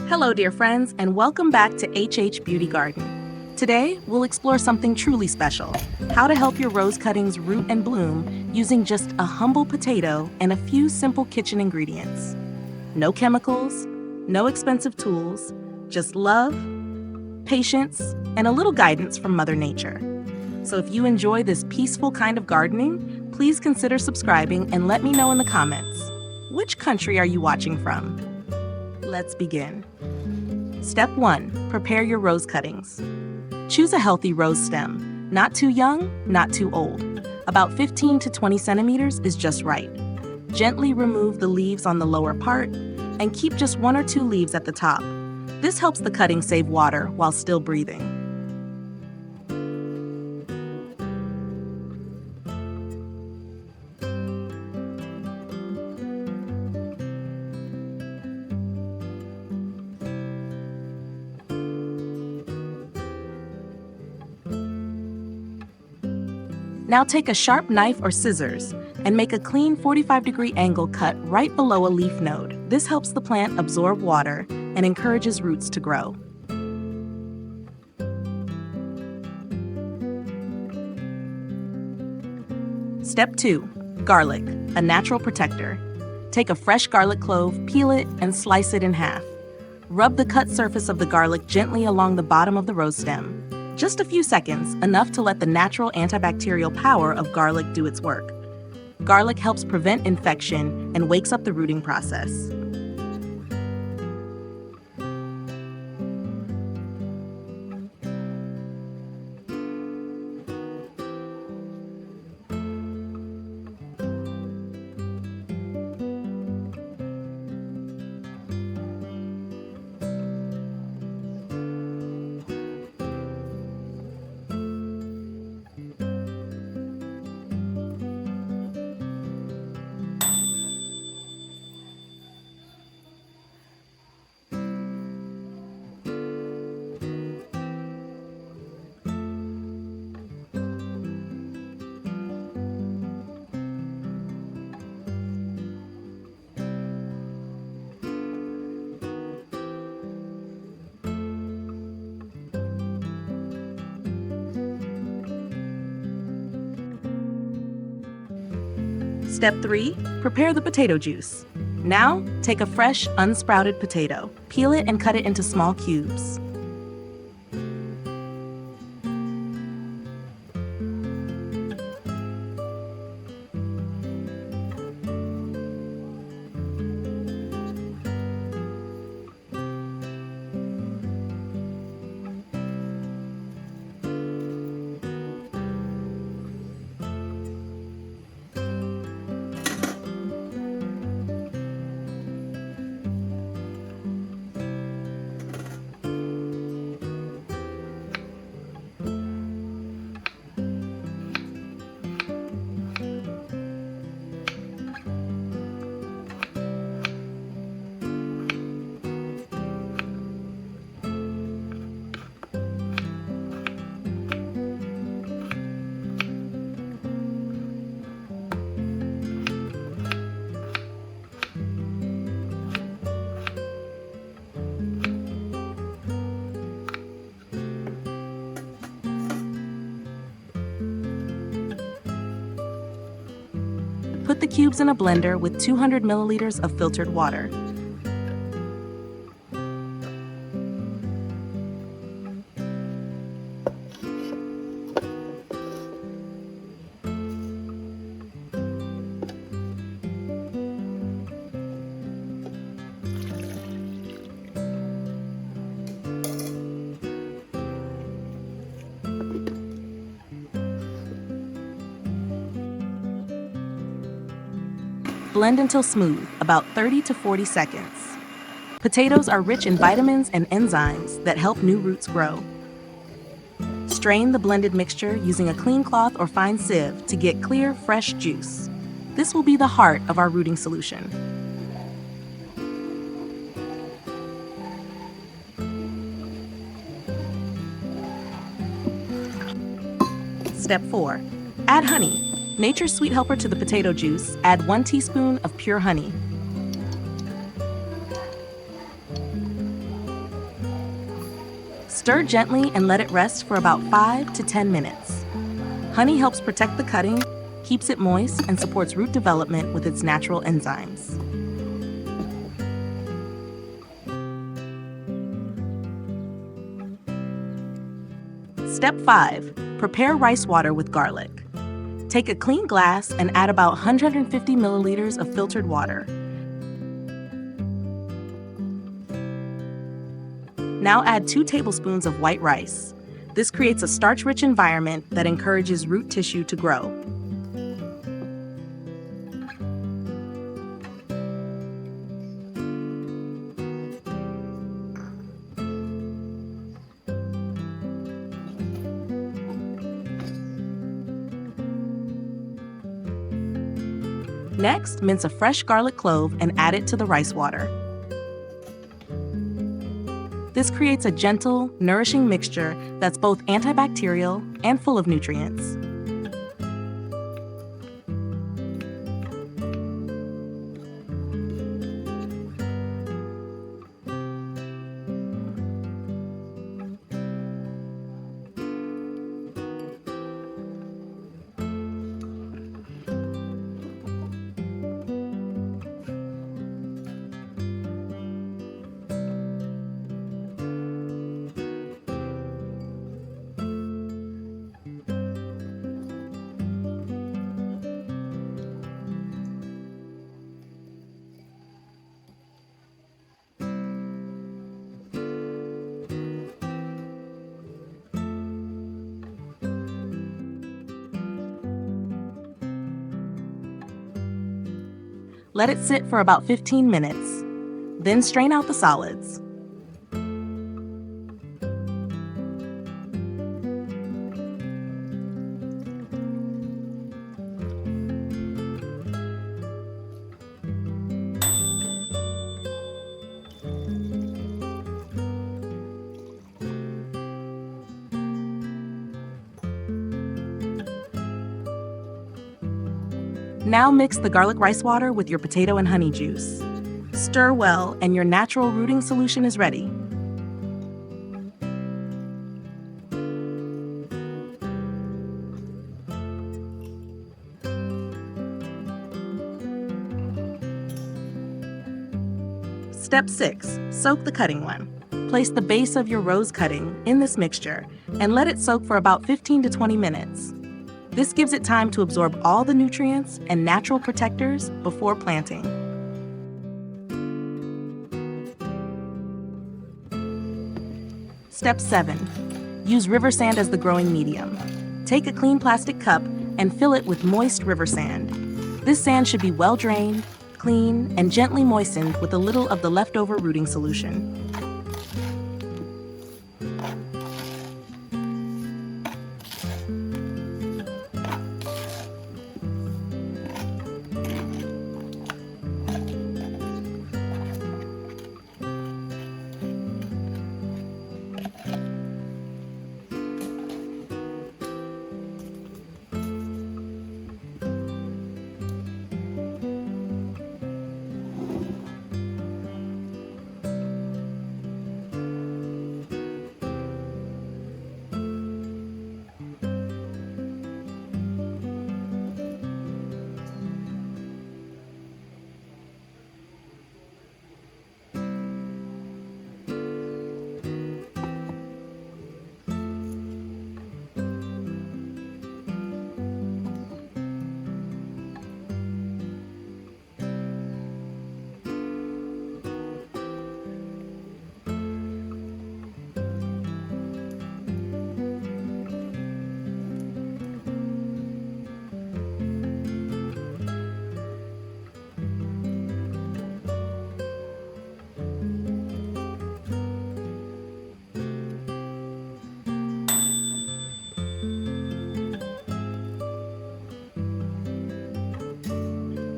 Hello, dear friends, and welcome back to HH Beauty Garden. Today, we'll explore something truly special, how to help your rose cuttings root and bloom using just a humble potato and a few simple kitchen ingredients. No chemicals, no expensive tools, just love, patience, and a little guidance from Mother Nature. So if you enjoy this peaceful kind of gardening, please consider subscribing and let me know in the comments. Which country are you watching from? Let's begin. Step 1. Prepare your rose cuttings. Choose a healthy rose stem. Not too young, not too old. About 15 to 20 centimeters is just right. Gently remove the leaves on the lower part and keep just 1 or 2 leaves at the top. This helps the cutting save water while still breathing. Now take a sharp knife or scissors and make a clean 45-degree angle cut right below a leaf node. This helps the plant absorb water and encourages roots to grow. Step 2. Garlic, a natural protector. Take a fresh garlic clove, peel it, and slice it in half. Rub the cut surface of the garlic gently along the bottom of the rose stem. Just a few seconds, enough to let the natural antibacterial power of garlic do its work. Garlic helps prevent infection and wakes up the rooting process. Step 3. Prepare the potato juice. Now, take a fresh, unsprouted potato. Peel it and cut it into small cubes. Put the cubes in a blender with 200 milliliters of filtered water. Blend until smooth, about 30 to 40 seconds. Potatoes are rich in vitamins and enzymes that help new roots grow. Strain the blended mixture using a clean cloth or fine sieve to get clear, fresh juice. This will be the heart of our rooting solution. Step 4. Add honey. Nature's sweet helper to the potato juice, add 1 teaspoon of pure honey. Stir gently and let it rest for about 5 to 10 minutes. Honey helps protect the cutting, keeps it moist, and supports root development with its natural enzymes. Step 5. Prepare rice water with garlic. Take a clean glass and add about 150 milliliters of filtered water. Now add 2 tablespoons of white rice. This creates a starch-rich environment that encourages root tissue to grow. Next, mince a fresh garlic clove and add it to the rice water. This creates a gentle, nourishing mixture that's both antibacterial and full of nutrients. Let it sit for about 15 minutes. Then strain out the solids. Now mix the garlic rice water with your potato and honey juice. Stir well, and your natural rooting solution is ready. Step 6. Soak the cutting one. Place the base of your rose cutting in this mixture and let it soak for about 15 to 20 minutes. This gives it time to absorb all the nutrients and natural protectors before planting. Step 7. Use river sand as the growing medium. Take a clean plastic cup and fill it with moist river sand. This sand should be well drained, clean, and gently moistened with a little of the leftover rooting solution.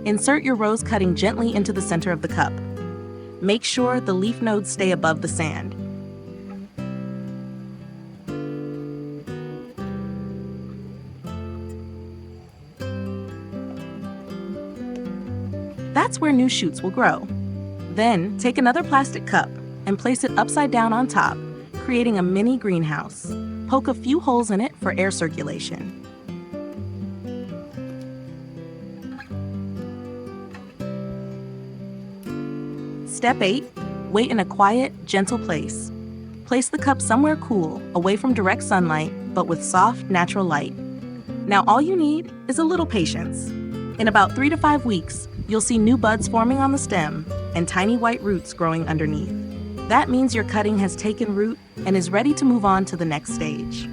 Insert your rose cutting gently into the center of the cup. Make sure the leaf nodes stay above the sand. That's where new shoots will grow. Then, take another plastic cup and place it upside down on top, creating a mini greenhouse. Poke a few holes in it for air circulation. Step 8. Wait in a quiet, gentle place. Place the cup somewhere cool, away from direct sunlight, but with soft, natural light. Now all you need is a little patience. In about 3 to 5 weeks, you'll see new buds forming on the stem and tiny white roots growing underneath. That means your cutting has taken root and is ready to move on to the next stage.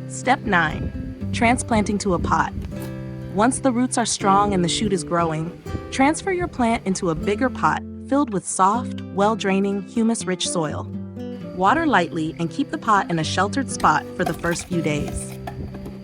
Step 9. Transplanting to a pot. Once the roots are strong and the shoot is growing, transfer your plant into a bigger pot filled with soft, well-draining, humus-rich soil. Water lightly and keep the pot in a sheltered spot for the first few days.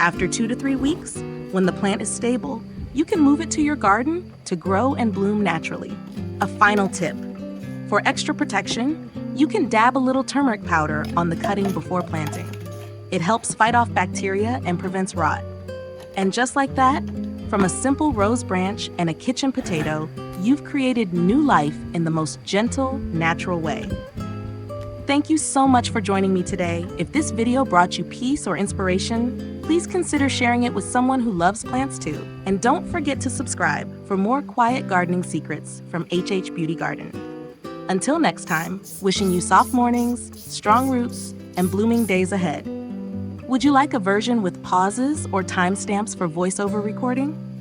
After 2 to 3 weeks, when the plant is stable, you can move it to your garden to grow and bloom naturally. A final tip. For extra protection, you can dab a little turmeric powder on the cutting before planting. It helps fight off bacteria and prevents rot. And just like that, from a simple rose branch and a kitchen potato, you've created new life in the most gentle, natural way. Thank you so much for joining me today. If this video brought you peace or inspiration, please consider sharing it with someone who loves plants too. And don't forget to subscribe for more quiet gardening secrets from HH Beauty Garden. Until next time, wishing you soft mornings, strong roots, and blooming days ahead. Would you like a version with pauses or timestamps for voiceover recording?